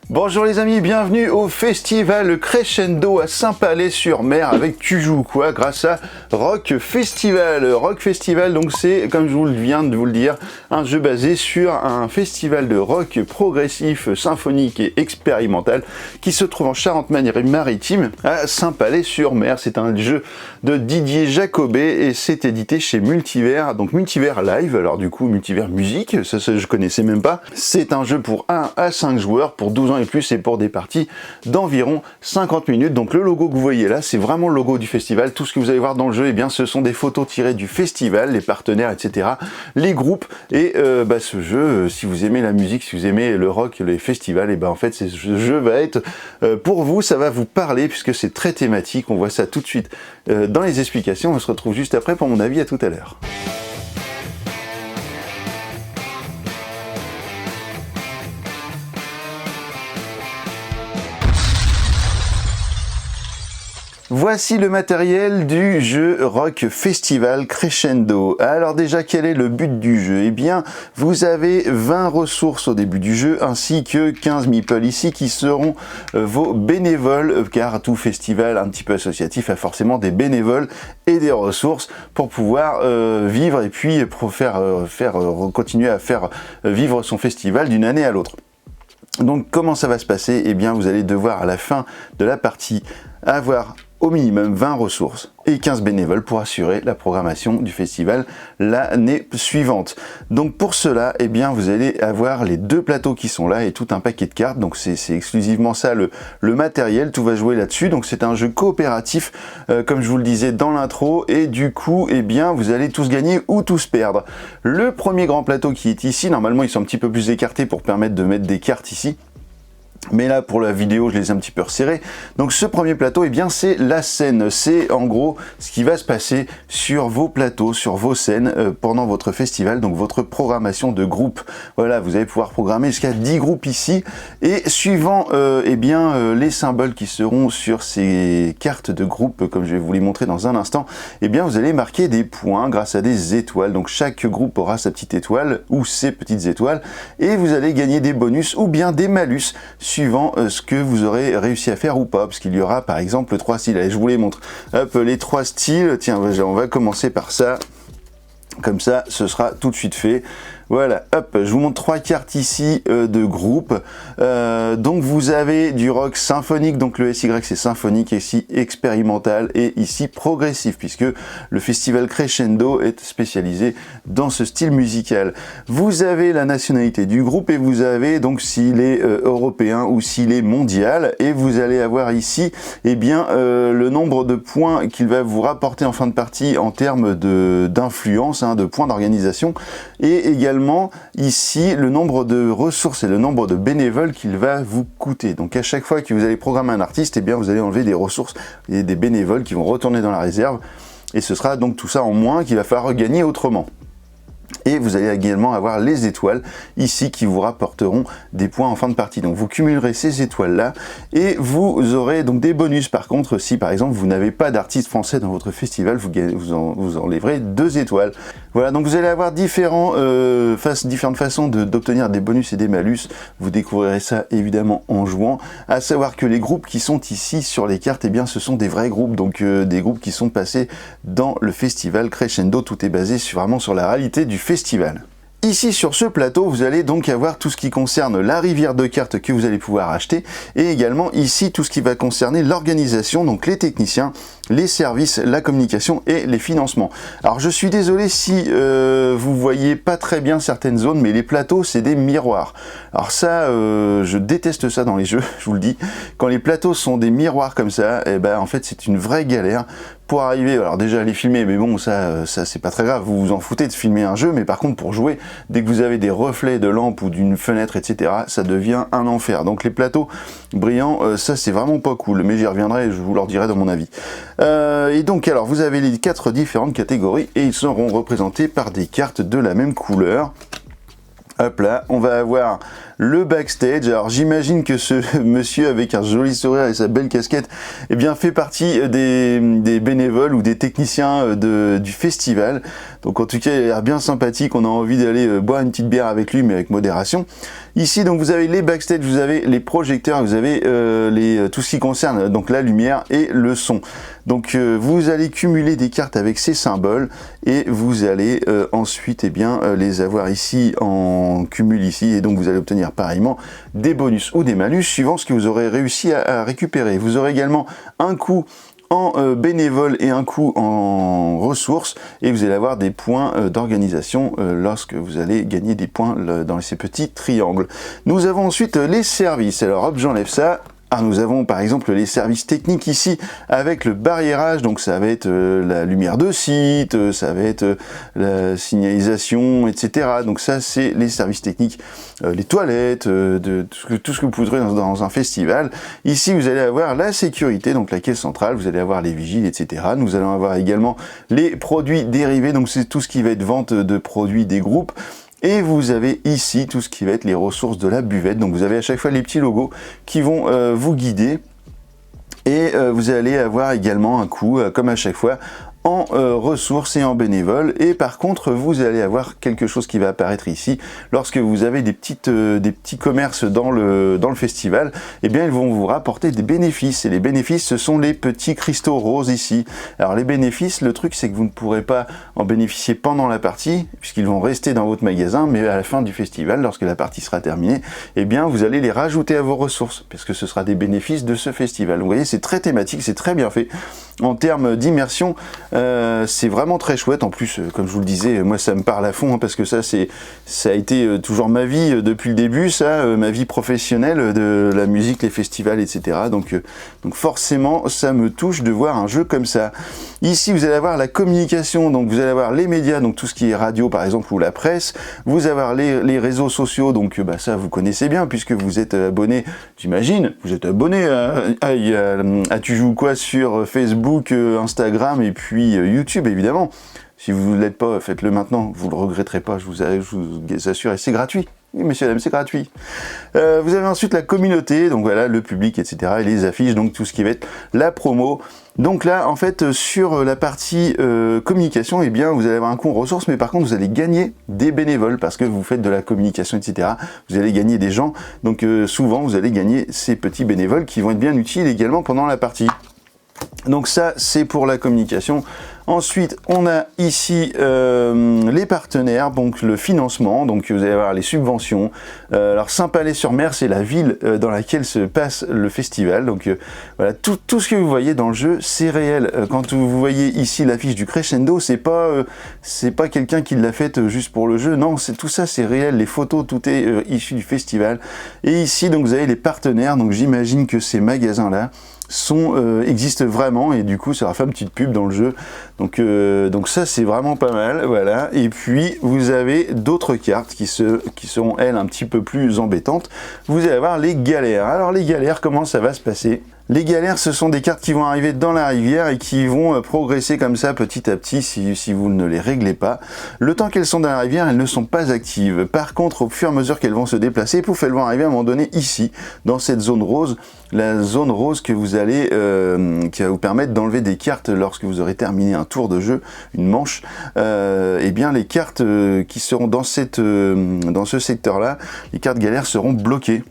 Bonjour les amis, bienvenue au festival Crescendo à Saint-Palais-sur-Mer avec Tu joues quoi grâce à Rock Festival. Rock Festival, donc c'est, comme je viens de vous le dire, un jeu basé sur un festival de rock progressif, symphonique et expérimental qui se trouve en Charente-Maritime à Saint-Palais-sur-Mer. C'est un jeu de Didier Jacobet et c'est édité chez Multivers, donc Multivers Live, alors du coup Multivers Musique, ça je connaissais même pas. C'est un jeu pour 1 à 5 joueurs, pour 12 ans et plus, et pour des parties d'environ 50 minutes. Donc le logo que vous voyez là, c'est vraiment le logo du festival. Tout ce que vous allez voir dans le jeu, eh bien, ce sont des photos tirées du festival, les partenaires, etc., les groupes. Et ce jeu, si vous aimez la musique, si vous aimez le rock, les festivals, et ben en fait, ce jeu va être pour vous, ça va vous parler puisque c'est très thématique. On voit ça tout de suite dans les explications. On se retrouve juste après pour mon avis. À tout à l'heure. Voici le matériel du jeu Rock Festival Crescendo. Alors déjà, quel est le but du jeu? Eh bien, vous avez 20 ressources au début du jeu, ainsi que 15 meeples ici qui seront vos bénévoles, car tout festival un petit peu associatif a forcément des bénévoles et des ressources pour pouvoir vivre et puis pour continuer à faire vivre son festival d'une année à l'autre. Donc comment ça va se passer? Eh bien, vous allez devoir à la fin de la partie avoir au minimum 20 ressources et 15 bénévoles pour assurer la programmation du festival l'année suivante. Donc pour cela, eh bien, vous allez avoir les deux plateaux qui sont là et tout un paquet de cartes. Donc c'est exclusivement ça le matériel, tout va jouer là-dessus. Donc c'est un jeu coopératif, comme je vous le disais dans l'intro, et du coup, eh bien, vous allez tous gagner ou tous perdre. Le premier grand plateau qui est ici, normalement ils sont un petit peu plus écartés pour permettre de mettre des cartes ici. Mais là, pour la vidéo, je les ai un petit peu resserrés. Donc ce premier plateau, eh bien, c'est la scène. C'est en gros ce qui va se passer sur vos plateaux, sur vos scènes pendant votre festival, donc votre programmation de groupe. Voilà, vous allez pouvoir programmer jusqu'à 10 groupes ici. Et suivant les symboles qui seront sur ces cartes de groupe, comme je vais vous les montrer dans un instant, eh bien, vous allez marquer des points grâce à des étoiles. Donc chaque groupe aura sa petite étoile ou ses petites étoiles. Et vous allez gagner des bonus ou bien des malus suivant ce que vous aurez réussi à faire ou pas, parce qu'il y aura par exemple 3 styles. Allez, je vous les montre. Hop, les 3 styles, tiens, on va commencer par ça, comme ça ce sera tout de suite fait. Voilà, hop, je vous montre 3 cartes ici de groupe. Donc vous avez du rock symphonique, donc le SY c'est symphonique, ici expérimental et ici progressif, puisque le festival Crescendo est spécialisé dans ce style musical. Vous avez la nationalité du groupe et vous avez donc s'il est européen ou s'il est mondial, et vous allez avoir ici le nombre de points qu'il va vous rapporter en fin de partie en termes d'influence, de points d'organisation, et également ici le nombre de ressources et le nombre de bénévoles qu'il va vous coûter. Donc à chaque fois que vous allez programmer un artiste, eh bien vous allez enlever des ressources et des bénévoles qui vont retourner dans la réserve, et ce sera donc tout ça en moins qu'il va falloir regagner autrement. Et vous allez également avoir les étoiles ici qui vous rapporteront des points en fin de partie. Donc vous cumulerez ces étoiles là et vous aurez donc des bonus. Par contre, si par exemple vous n'avez pas d'artiste français dans votre festival, vous enlèverez 2 étoiles. Voilà, donc vous allez avoir différentes façons d'obtenir des bonus et des malus. Vous découvrirez ça évidemment en jouant. À savoir que les groupes qui sont ici sur les cartes, eh bien ce sont des vrais groupes, donc des groupes qui sont passés dans le festival Crescendo. Tout est basé vraiment sur la réalité du festival. Ici sur ce plateau, vous allez donc avoir tout ce qui concerne la rivière de cartes que vous allez pouvoir acheter, et également ici tout ce qui va concerner l'organisation, donc les techniciens, les services, la communication et les financements. Alors je suis désolé si vous voyez pas très bien certaines zones, mais les plateaux c'est des miroirs. Alors ça, je déteste ça dans les jeux, je vous le dis. Quand les plateaux sont des miroirs comme ça, eh ben en fait c'est une vraie galère pour arriver. Alors déjà les filmer, mais bon ça c'est pas très grave, vous vous en foutez de filmer un jeu, mais par contre pour jouer, dès que vous avez des reflets de lampe ou d'une fenêtre, etc., ça devient un enfer. Donc les plateaux brillants, ça c'est vraiment pas cool, mais j'y reviendrai et je vous leur dirai dans mon avis. Et donc alors vous avez les 4 différentes catégories et ils seront représentés par des cartes de la même couleur. Hop là, on va avoir le backstage. Alors j'imagine que ce monsieur avec un joli sourire et sa belle casquette, eh bien fait partie des bénévoles ou des techniciens du festival. Donc en tout cas il a l'air bien sympathique, on a envie d'aller boire une petite bière avec lui, mais avec modération. Ici donc vous avez les backstage, vous avez les projecteurs, vous avez tout ce qui concerne donc la lumière et le son. Donc vous allez cumuler des cartes avec ces symboles et vous allez ensuite les avoir ici en cumul ici, et donc vous allez obtenir pareillement des bonus ou des malus suivant ce que vous aurez réussi à récupérer. Vous aurez également un coup en bénévole et un coup en ressources, et vous allez avoir des points d'organisation lorsque vous allez gagner des points dans ces petits triangles. Nous avons ensuite les services. Alors hop, j'enlève ça. Ah, nous avons par exemple les services techniques ici avec le barriérage, donc ça va être la lumière de site, ça va être la signalisation, etc. Donc ça c'est les services techniques, les toilettes, tout ce que vous pourrez dans un festival. Ici vous allez avoir la sécurité, donc la caisse centrale, vous allez avoir les vigiles, etc. Nous allons avoir également les produits dérivés, donc c'est tout ce qui va être vente de produits des groupes. Et vous avez ici tout ce qui va être les ressources de la buvette. Donc vous avez à chaque fois les petits logos qui vont vous guider. Et vous allez avoir également un coup, comme à chaque fois, en ressources et en bénévoles. Et par contre, vous allez avoir quelque chose qui va apparaître ici. Lorsque vous avez des petits commerces dans le festival, eh bien, ils vont vous rapporter des bénéfices. Et les bénéfices, ce sont les petits cristaux roses ici. Alors, les bénéfices, le truc, c'est que vous ne pourrez pas en bénéficier pendant la partie, puisqu'ils vont rester dans votre magasin, mais à la fin du festival, lorsque la partie sera terminée, eh bien, vous allez les rajouter à vos ressources, parce que ce sera des bénéfices de ce festival. Donc, vous voyez, c'est très thématique, c'est très bien fait. En termes d'immersion, c'est vraiment très chouette. En plus, comme je vous le disais, moi ça me parle à fond, hein, parce que ça a été toujours ma vie depuis le début, ma vie professionnelle de la musique, les festivals, etc. Donc forcément, ça me touche de voir un jeu comme ça. Ici, vous allez avoir la communication, donc vous allez avoir les médias, donc tout ce qui est radio par exemple, ou la presse. Vous allez avoir les réseaux sociaux, donc ça vous connaissez bien, puisque vous êtes abonné, j'imagine, vous êtes abonné à Tu joues quoi sur Facebook, Instagram et puis YouTube évidemment. Si vous ne l'êtes pas, faites-le maintenant, vous ne le regretterez pas, je vous assure, et c'est gratuit. Oui, messieurs, dames, c'est gratuit. Vous avez ensuite la communauté, donc voilà, le public, etc. et les affiches, donc tout ce qui va être la promo. Donc là, en fait, sur la partie communication, eh bien, vous allez avoir un coup en ressources, mais par contre, vous allez gagner des bénévoles parce que vous faites de la communication, etc. Vous allez gagner des gens, donc souvent, vous allez gagner ces petits bénévoles qui vont être bien utiles également pendant la partie. Donc ça, c'est pour la communication. Ensuite, on a ici les partenaires, donc le financement, donc vous allez avoir les subventions. Alors Saint-Palais-sur-Mer, c'est la ville dans laquelle se passe le festival. Donc voilà, tout ce que vous voyez dans le jeu, c'est réel. Quand vous voyez ici l'affiche du Crescendo, c'est pas quelqu'un qui l'a faite juste pour le jeu. Non, tout ça, c'est réel. Les photos, tout est issu du festival. Et ici, donc vous avez les partenaires. Donc j'imagine que ces magasins-là existent vraiment, et du coup ça leur fait une petite pub dans le jeu, donc ça c'est vraiment pas mal, voilà. Et puis vous avez d'autres cartes qui seront elles un petit peu plus embêtantes. Vous allez avoir les galères. Alors les galères, comment ça va se passer? Les galères, ce sont des cartes qui vont arriver dans la rivière et qui vont progresser comme ça petit à petit si vous ne les réglez pas. Le temps qu'elles sont dans la rivière, elles ne sont pas actives. Par contre, au fur et à mesure qu'elles vont se déplacer, pouf, elles vont arriver à un moment donné ici, dans cette zone rose, la zone rose que vous allez, qui va vous permettre d'enlever des cartes lorsque vous aurez terminé un tour de jeu, une manche. Et bien les cartes qui seront dans ce secteur-là, les cartes galères seront bloquées.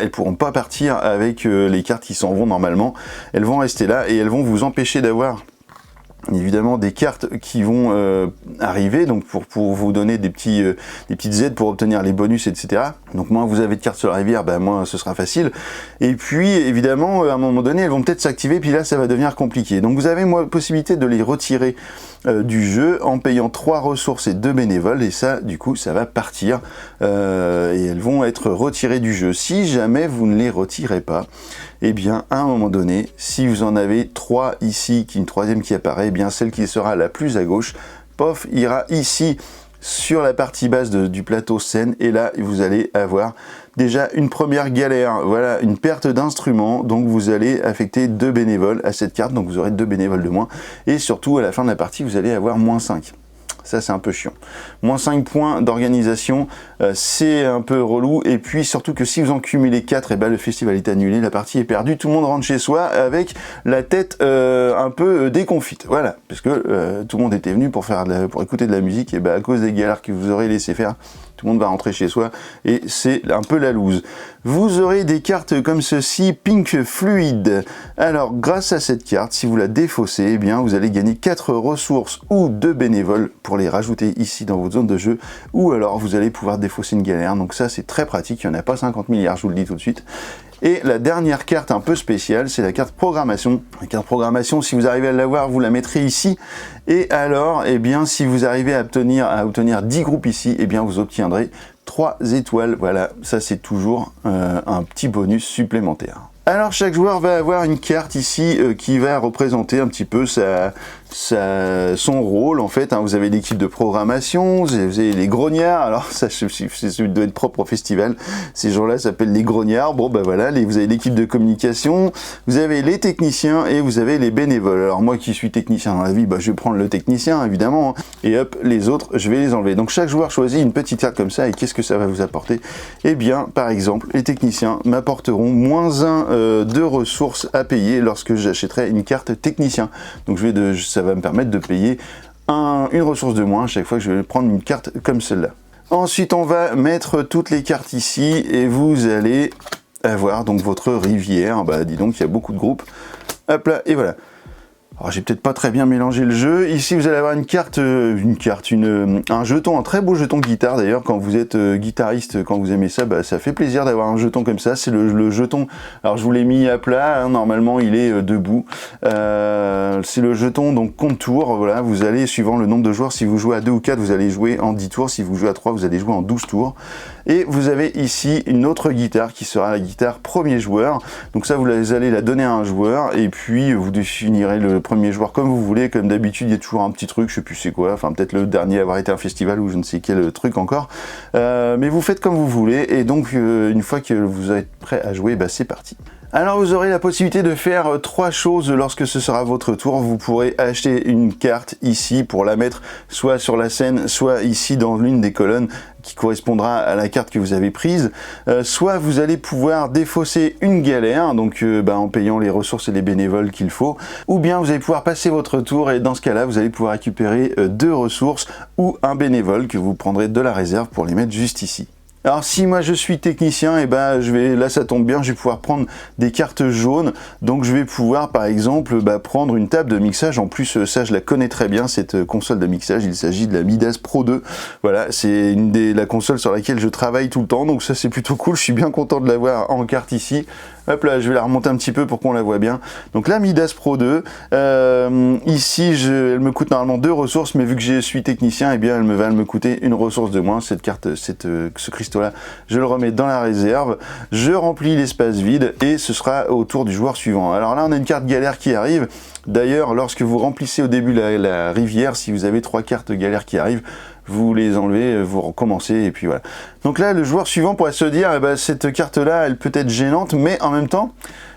Elles pourront pas partir avec les cartes qui s'en vont normalement. Elles vont rester là et elles vont vous empêcher d'avoir évidemment des cartes qui vont arriver, donc pour vous donner des petites aides pour obtenir les bonus, etc. Donc moins vous avez de cartes sur la rivière, moins ce sera facile. Et puis évidemment à un moment donné elles vont peut-être s'activer, puis là ça va devenir compliqué. Donc vous avez possibilité de les retirer du jeu en payant 3 ressources et 2 bénévoles, et ça du coup ça va partir et elles vont être retirées du jeu. Si jamais vous ne les retirez pas, et bien à un moment donné, si vous en avez 3 ici, une troisième qui apparaît, et bien celle qui sera la plus à gauche, pof, ira ici sur la partie basse du plateau scène, et là vous allez avoir déjà une première galère, voilà, une perte d'instruments. Donc vous allez affecter 2 bénévoles à cette carte, donc vous aurez 2 bénévoles de moins, et surtout à la fin de la partie vous allez avoir -5. ça c'est un peu chiant. Moins 5 points d'organisation, c'est un peu relou, et puis surtout que si vous en cumulez 4, et ben le festival est annulé, la partie est perdue, tout le monde rentre chez soi avec la tête un peu déconfite, voilà, parce que tout le monde était venu pour écouter de la musique, et ben à cause des galères que vous aurez laissé faire, tout le monde va rentrer chez soi, et c'est un peu la loose. Vous aurez des cartes comme ceci, Pink Fluid. Alors, grâce à cette carte, si vous la défaussez, eh bien, vous allez gagner 4 ressources ou 2 bénévoles pour les rajouter ici dans votre zone de jeu, ou alors vous allez pouvoir défausser une galère. Donc ça, c'est très pratique, il n'y en a pas 50 milliards, je vous le dis tout de suite. Et la dernière carte un peu spéciale, c'est la carte programmation. La carte programmation, si vous arrivez à l'avoir, vous la mettrez ici. Et alors, eh bien, si vous arrivez à obtenir 10 groupes ici, eh bien, vous obtiendrez 3 étoiles. Voilà, ça c'est toujours un petit bonus supplémentaire. Alors chaque joueur va avoir une carte ici qui va représenter un petit peu son rôle en fait. Hein. Vous avez l'équipe de programmation, vous avez les grognards, alors ça doit être propre au festival, ces gens-là s'appellent les grognards. Bon ben voilà, vous avez l'équipe de communication, vous avez les techniciens et vous avez les bénévoles. Alors moi qui suis technicien dans la vie, bah, je vais prendre le technicien évidemment, hein, et hop, les autres je vais les enlever. Donc chaque joueur choisit une petite carte comme ça, et qu'est-ce que ça va vous apporter? Eh bien par exemple, les techniciens m'apporteront moins 1 de ressources à payer lorsque j'achèterai une carte technicien. Donc ça va me permettre de payer une ressource de moins à chaque fois que je vais prendre une carte comme celle-là. Ensuite, on va mettre toutes les cartes ici et vous allez avoir donc votre rivière. Bah, dis donc, il y a beaucoup de groupes. Hop là, et voilà. Alors j'ai peut-être pas très bien mélangé le jeu. Ici vous allez avoir un jeton, un très beau jeton de guitare d'ailleurs. Quand vous êtes guitariste, quand vous aimez ça, bah, ça fait plaisir d'avoir un jeton comme ça. C'est le jeton, alors je vous l'ai mis à plat, hein, normalement il est debout. C'est le jeton donc compte tour, voilà, vous allez suivant le nombre de joueurs, si vous jouez à 2 ou 4, vous allez jouer en 10 tours, si vous jouez à 3, vous allez jouer en 12 tours. Et vous avez ici une autre guitare qui sera la guitare premier joueur. Donc ça, vous allez la donner à un joueur et puis vous définirez le premier joueur comme vous voulez. Comme d'habitude, il y a toujours un petit truc, je sais plus c'est quoi, enfin peut-être le dernier avoir été un festival ou je ne sais quel truc encore. Mais vous faites comme vous voulez et donc une fois que vous êtes prêt à jouer, bah, c'est parti. Alors vous aurez la possibilité de faire 3 choses lorsque ce sera votre tour. Vous pourrez acheter une carte ici pour la mettre soit sur la scène, soit ici dans l'une des colonnes qui correspondra à la carte que vous avez prise. Soit vous allez pouvoir défausser une galère, donc en payant les ressources et les bénévoles qu'il faut, ou bien vous allez pouvoir passer votre tour et dans ce cas-là, vous allez pouvoir récupérer 2 ressources ou un bénévole que vous prendrez de la réserve pour les mettre juste ici. Alors si moi je suis technicien, et ben là ça tombe bien, je vais pouvoir prendre des cartes jaunes, donc je vais pouvoir par exemple prendre une table de mixage. En plus ça je la connais très bien, cette console de mixage, il s'agit de la Midas Pro 2, voilà, c'est la console sur laquelle je travaille tout le temps, donc ça c'est plutôt cool, je suis bien content de l'avoir en carte ici. Hop là, je vais la remonter un petit peu pour qu'on la voit bien. Donc la Midas Pro 2, ici elle me coûte normalement 2 ressources, mais vu que je suis technicien, eh bien elle va me coûter une ressource de moins. Cette carte, ce cristaux-là, je le remets dans la réserve, je remplis l'espace vide et ce sera au tour du joueur suivant. Alors là, on a une carte galère qui arrive. D'ailleurs, lorsque vous remplissez au début la rivière, si vous avez 3 cartes galère qui arrivent, vous les enlevez, vous recommencez et puis voilà. Donc là, le joueur suivant pourrait se dire, cette carte-là, elle peut être gênante, mais en même temps,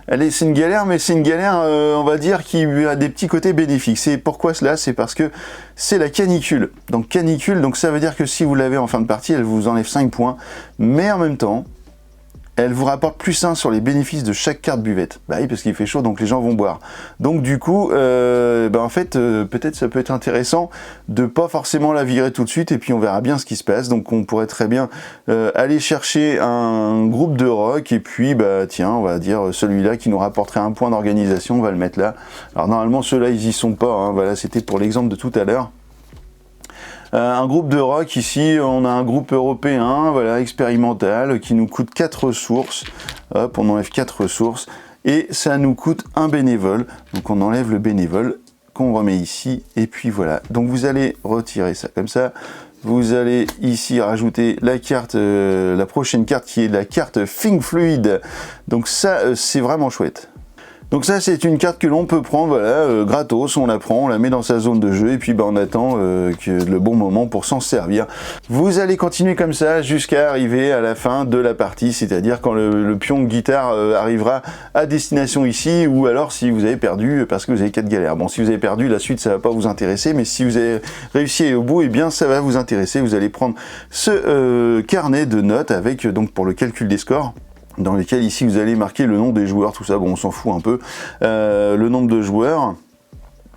c'est une galère, mais c'est une galère, on va dire, qui a des petits côtés bénéfiques. C'est pourquoi cela? C'est parce que c'est la canicule. Donc canicule, donc ça veut dire que si vous l'avez en fin de partie, elle vous enlève 5 points, mais en même temps, elle vous rapporte +1 sur les bénéfices de chaque carte buvette. Bah oui, parce qu'il fait chaud, donc les gens vont boire. Donc du coup, en fait, peut-être ça peut être intéressant de pas forcément la virer tout de suite, et puis on verra bien ce qui se passe. Donc on pourrait très bien aller chercher un groupe de rock, et puis tiens, on va dire celui-là qui nous rapporterait 1 point d'organisation, on va le mettre là. Alors normalement ceux-là ils y sont pas, hein. Voilà, c'était pour l'exemple de tout à l'heure. Un groupe de rock, ici on a un groupe européen, voilà, expérimental, qui nous coûte 4 ressources. Hop, on enlève 4 ressources et ça nous coûte un bénévole. Donc on enlève le bénévole qu'on remet ici et puis voilà. Donc vous allez retirer ça comme ça. Vous allez ici rajouter la carte, la prochaine carte qui est la carte Pink Fluid. Donc ça c'est vraiment chouette. Donc ça, c'est une carte que l'on peut prendre, voilà, gratos, on la prend, on la met dans sa zone de jeu, et puis on attend que le bon moment pour s'en servir. Vous allez continuer comme ça jusqu'à arriver à la fin de la partie, c'est-à-dire quand le pion guitare arrivera à destination ici, ou alors si vous avez perdu parce que vous avez 4 galères. Bon, si vous avez perdu, la suite ça va pas vous intéresser, mais si vous avez réussi à aller au bout, eh bien ça va vous intéresser. Vous allez prendre ce carnet de notes avec donc pour le calcul des scores, dans lesquels ici vous allez marquer le nom des joueurs, tout ça, bon on s'en fout un peu, le nombre de joueurs.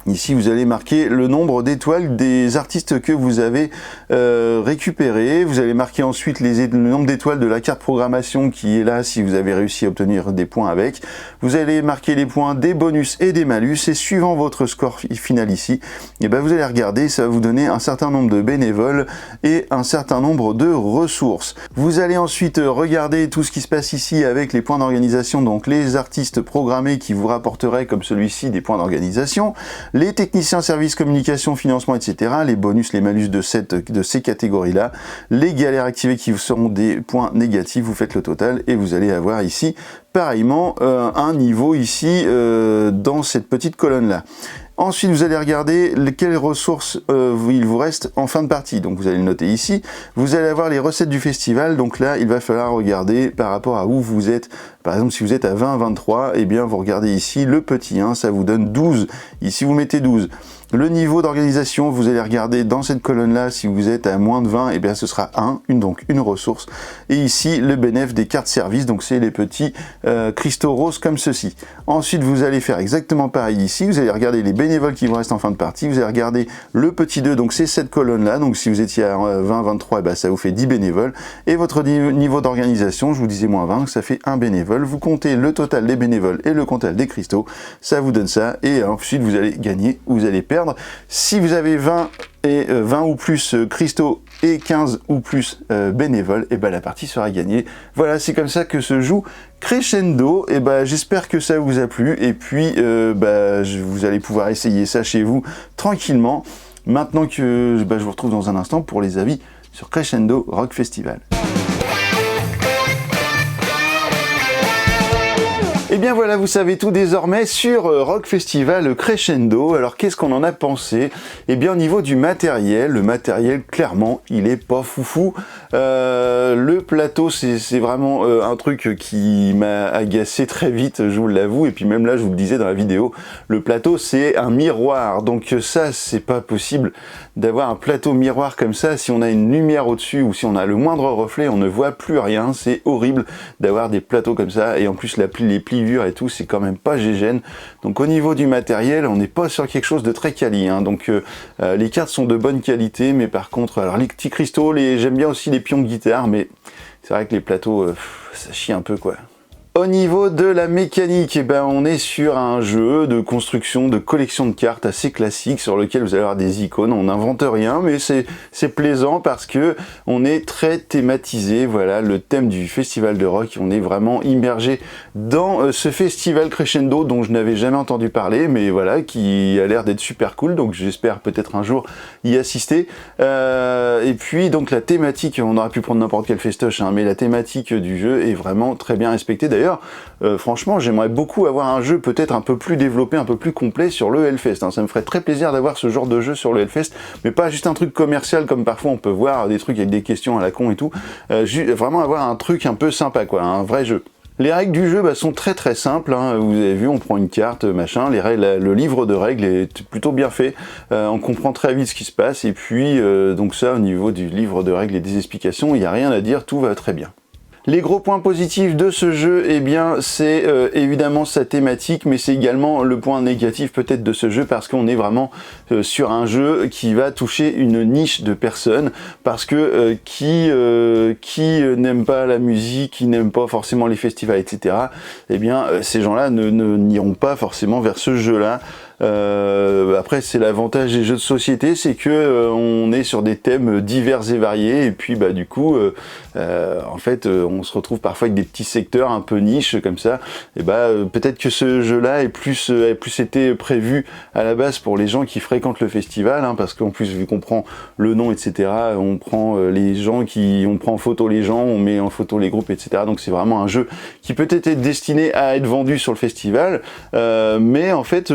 Ici, vous allez marquer le nombre d'étoiles des artistes que vous avez récupérés. Vous allez marquer ensuite le nombre d'étoiles de la carte programmation qui est là si vous avez réussi à obtenir des points avec. Vous allez marquer les points des bonus et des malus. Et suivant votre score final ici, et ben vous allez regarder, ça va vous donner un certain nombre de bénévoles et un certain nombre de ressources. Vous allez ensuite regarder tout ce qui se passe ici avec les points d'organisation, donc les artistes programmés qui vous rapporteraient comme celui-ci des points d'organisation, les techniciens services communication, financement, etc., les bonus, les malus de ces catégories-là, les galères activées qui vous seront des points négatifs, vous faites le total et vous allez avoir ici, pareillement, un niveau ici dans cette petite colonne-là. Ensuite, vous allez regarder quelles ressources il vous reste en fin de partie. Donc, vous allez le noter ici. Vous allez avoir les recettes du festival. Donc là, il va falloir regarder par rapport à où vous êtes. Par exemple, si vous êtes à 20, 23, eh bien, vous regardez ici le petit 1, ça vous donne 12. Ici, vous mettez 12. Le niveau d'organisation, vous allez regarder dans cette colonne-là, si vous êtes à moins de 20, eh bien ce sera 1, donc une ressource. Et ici, le bénéfice des cartes service, donc c'est les petits cristaux roses comme ceci. Ensuite, vous allez faire exactement pareil ici, vous allez regarder les bénévoles qui vous restent en fin de partie, vous allez regarder le petit 2, donc c'est cette colonne-là, donc si vous étiez à 20, 23, eh bien, ça vous fait 10 bénévoles. Et votre niveau d'organisation, je vous disais moins 20, ça fait 1 bénévole. Vous comptez le total des bénévoles et le total des cristaux, ça vous donne ça. Et ensuite, vous allez gagner ou vous allez perdre. Si vous avez 20 ou plus cristaux et 15 ou plus bénévoles, et ben la partie sera gagnée. Voilà, c'est comme ça que se joue Crescendo. Et ben j'espère que ça vous a plu. Et puis vous allez pouvoir essayer ça chez vous tranquillement. Maintenant que je vous retrouve dans un instant pour les avis sur Crescendo Rock Festival. Et bien voilà, vous savez tout désormais sur Rock Festival Crescendo. Alors qu'est-ce qu'on en a pensé? Eh bien au niveau du matériel, le matériel clairement il est pas foufou. Le plateau c'est vraiment un truc qui m'a agacé très vite, je vous l'avoue. Et puis même là je vous le disais dans la vidéo, le plateau c'est un miroir. Donc ça c'est pas possible d'avoir un plateau miroir comme ça. Si on a une lumière au-dessus ou si on a le moindre reflet, on ne voit plus rien. C'est horrible d'avoir des plateaux comme ça. Et en plus les plis et tout, c'est quand même pas gégène. Donc au niveau du matériel, on n'est pas sur quelque chose de très quali, hein. Donc les cartes sont de bonne qualité, mais par contre, alors les petits cristaux, j'aime bien aussi les pions de guitare, mais c'est vrai que les plateaux, ça chie un peu quoi. Au niveau de la mécanique, eh ben, on est sur un jeu de construction, de collection de cartes assez classique sur lequel vous allez avoir des icônes. On n'invente rien, mais c'est plaisant parce que on est très thématisé. Voilà, le thème du festival de rock. On est vraiment immergé dans ce festival Crescendo dont je n'avais jamais entendu parler, mais voilà, qui a l'air d'être super cool. Donc j'espère peut-être un jour y assister. Et puis donc la thématique, on aurait pu prendre n'importe quel festoche, hein, mais la thématique du jeu est vraiment très bien respectée. D'ailleurs, franchement, j'aimerais beaucoup avoir un jeu peut-être un peu plus développé, un peu plus complet sur le Hellfest. Hein. Ça me ferait très plaisir d'avoir ce genre de jeu sur le Hellfest, mais pas juste un truc commercial comme parfois on peut voir des trucs avec des questions à la con et tout. Vraiment avoir un truc un peu sympa, quoi, un vrai jeu. Les règles du jeu sont très très simples, hein. Vous avez vu, on prend une carte, machin, les règles, le livre de règles est plutôt bien fait, on comprend très vite ce qui se passe, et puis donc ça au niveau du livre de règles et des explications, il n'y a rien à dire, tout va très bien. Les gros points positifs de ce jeu, eh bien, c'est évidemment sa thématique, mais c'est également le point négatif peut-être de ce jeu parce qu'on est vraiment sur un jeu qui va toucher une niche de personnes, parce que qui n'aime pas la musique, qui n'aime pas forcément les festivals, etc., eh bien, ces gens-là n'iront pas forcément vers ce jeu-là. Après, c'est l'avantage des jeux de société, c'est que on est sur des thèmes divers et variés, et puis bah du coup, en fait, on se retrouve parfois avec des petits secteurs un peu niches comme ça. Et bah peut-être que ce jeu-là a plus été prévu à la base pour les gens qui fréquentent le festival, hein, parce qu'en plus vu qu'on prend le nom, etc., on prend les gens on prend en photo les gens, on met en photo les groupes, etc. Donc c'est vraiment un jeu qui peut être destiné à être vendu sur le festival, mais en fait,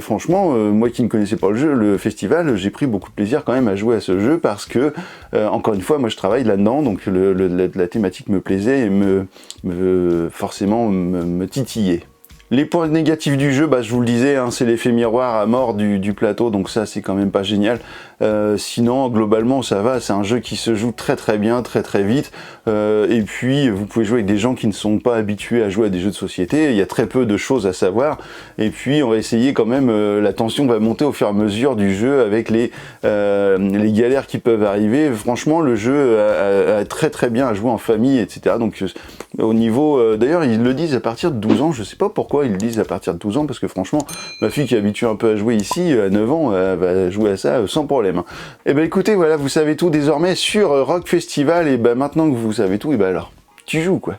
franchement, moi qui ne connaissais pas le festival, j'ai pris beaucoup de plaisir quand même à jouer à ce jeu parce que, encore une fois, moi je travaille là-dedans, donc la thématique me plaisait et forcément me titillait. Les points négatifs du jeu, bah, je vous le disais, hein, c'est l'effet miroir à mort du plateau, donc ça c'est quand même pas génial. Sinon, globalement, ça va, c'est un jeu qui se joue très très bien, très très vite, et puis vous pouvez jouer avec des gens qui ne sont pas habitués à jouer à des jeux de société, il y a très peu de choses à savoir, et puis on va essayer quand même, la tension va monter au fur et à mesure du jeu avec les galères qui peuvent arriver. Franchement, le jeu a très très bien à jouer en famille, etc. Donc au niveau, d'ailleurs ils le disent à partir de 12 ans, je sais pas pourquoi ils le disent à partir de 12 ans, parce que franchement, ma fille qui est habituée un peu à jouer ici, à 9 ans, elle va jouer à ça sans problème. Et ben écoutez, voilà, vous savez tout désormais sur Rock Festival, et ben maintenant que vous savez tout, et ben alors, tu joues quoi.